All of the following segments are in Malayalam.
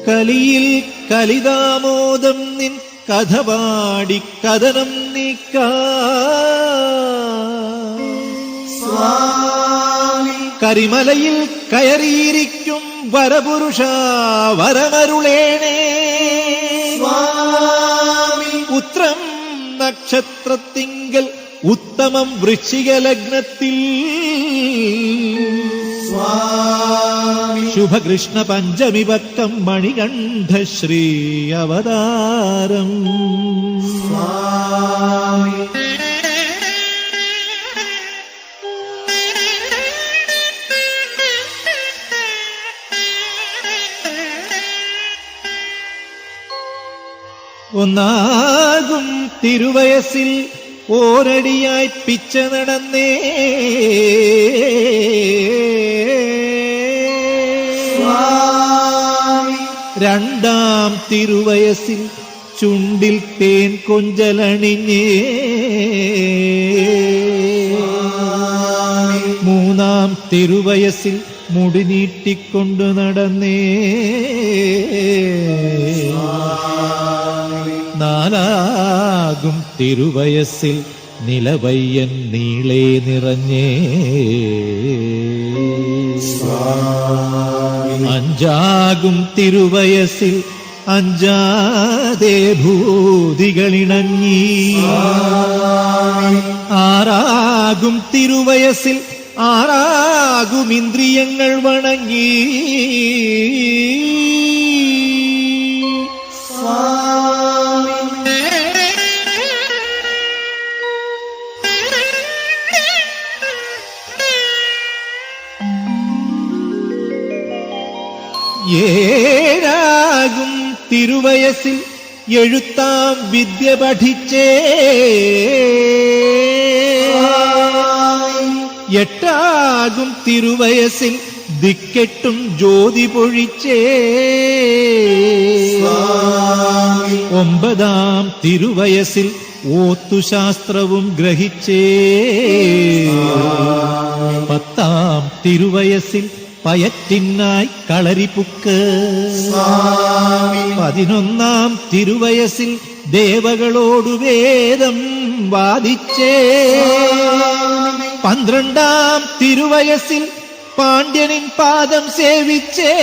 കലിയിൽ കലിതാമോദം നിൻ കഥ പാടി കഥനം സ്വാമി കരിമലയിൽ കയറിയിരിക്കും വരപുരുഷ വരമരുളേണേ സ്വാമി ഉത്രം നക്ഷത്രത്തിങ്കൽ ഉത്തമം വൃശ്ചിക ലഗ്നത്തിൽ സ്വാമി ശുഭകൃഷ്ണ പഞ്ചമി പക്കം മണികണ്ഠ ശ്രീ അവതാരം സ്വാമി ഒന്നാകും തിരുവയസ്സിൽ ഓരടിയായി പിച്ച നടന്നേ സ്വാമി രണ്ടാം തിരുവയസ്സിൽ ചുണ്ടിൽ തേൻ കൊഞ്ചലണിഞ്ഞേ മൂന്നാം തിരുവയസ്സിൽ മുടി നീട്ടിക്കൊണ്ടു നടന്നേ നാലാകും തിരുവയസ്സിൽ നിലവയ്യൻ നീളേ നിറഞ്ഞേ അഞ്ചാകും തിരുവയസ്സിൽ അഞ്ചാതെ ഭൂതികളിണങ്ങി ആറാകും തിരുവയസ്സിൽ ആറാകും ഇന്ദ്രിയങ്ങൾ വണങ്ങി ഏഴാകും തിരുവയസ്സിൽ എഴുത്താം വിദ്യ പഠിച്ചേ എട്ടാകും തിരുവയസ്സിൽ ദിക്കെട്ടും ജ്യോതി പൊഴിച്ചേ ഒമ്പതാം തിരുവയസ്സിൽ ഓത്തുശാസ്ത്രവും ഗ്രഹിച്ചേ പത്താം തിരുവയസ്സിൽ പയറ്റിനായി കളരിപ്പുക്ക് 11 തിരുവയസ്സിൽ ദേവകളോടു വേദം വാദിച്ചേ 12 തിരുവയസ്സിൽ പാണ്ഡ്യനിൻ പാദം സേവിച്ചേ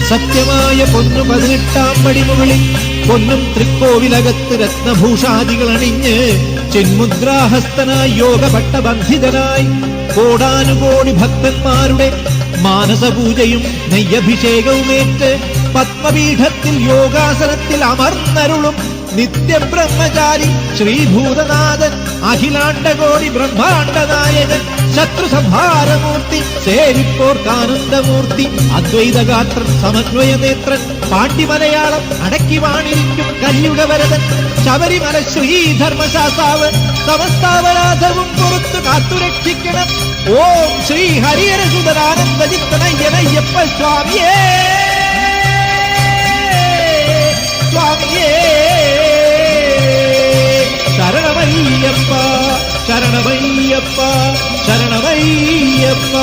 സത്യമായ പൊന്നു 18 പടിമുകളിൽ പൊന്നും തൃക്കോവിലകത്ത് രത്നഭൂഷാദികൾ അണിഞ്ഞ് ചിന്മുദ്രാഹസ്തനായി യോഗഭട്ടബന്ധിതനായി കോടാനുകോടി ഭക്തന്മാരുടെ മാനസപൂജയും നെയ്യഭിഷേകവുമേറ്റ് പത്മപീഠത്തിൽ യോഗാസനത്തിൽ അമർന്നരുളും നിത്യബ്രഹ്മചാരി ശ്രീഭൂതനാഥൻ അഖിലാണ്ടകോടി ബ്രഹ്മാണ്ഡനായകൻ ശത്രുസംഹാരമൂർത്തി സേവിപ്പോർക്കാനന്ദമൂർത്തി അദ്വൈതഗാത്രൻ സമന്വയനേത്രൻ പാണ്ഡിമലയാളം അടക്കി വാണിരിക്കും കലിയുഗവരതൻ ശബരിമല ശ്രീധർമ്മശാസ്താവ് സമസ്താപരാധവും പുറത്തു കാത്തുരക്ഷിക്കണം. ഓം ശ്രീ ഹരിഹരസുതരാനന്ദചിത്തനയ്യനയ്യപ്പ സ്വാമിയേ സ്വാമിയേ ശരണമയ്യപ്പ ശരണമയ്യപ്പ ശരണമയ്യപ്പ.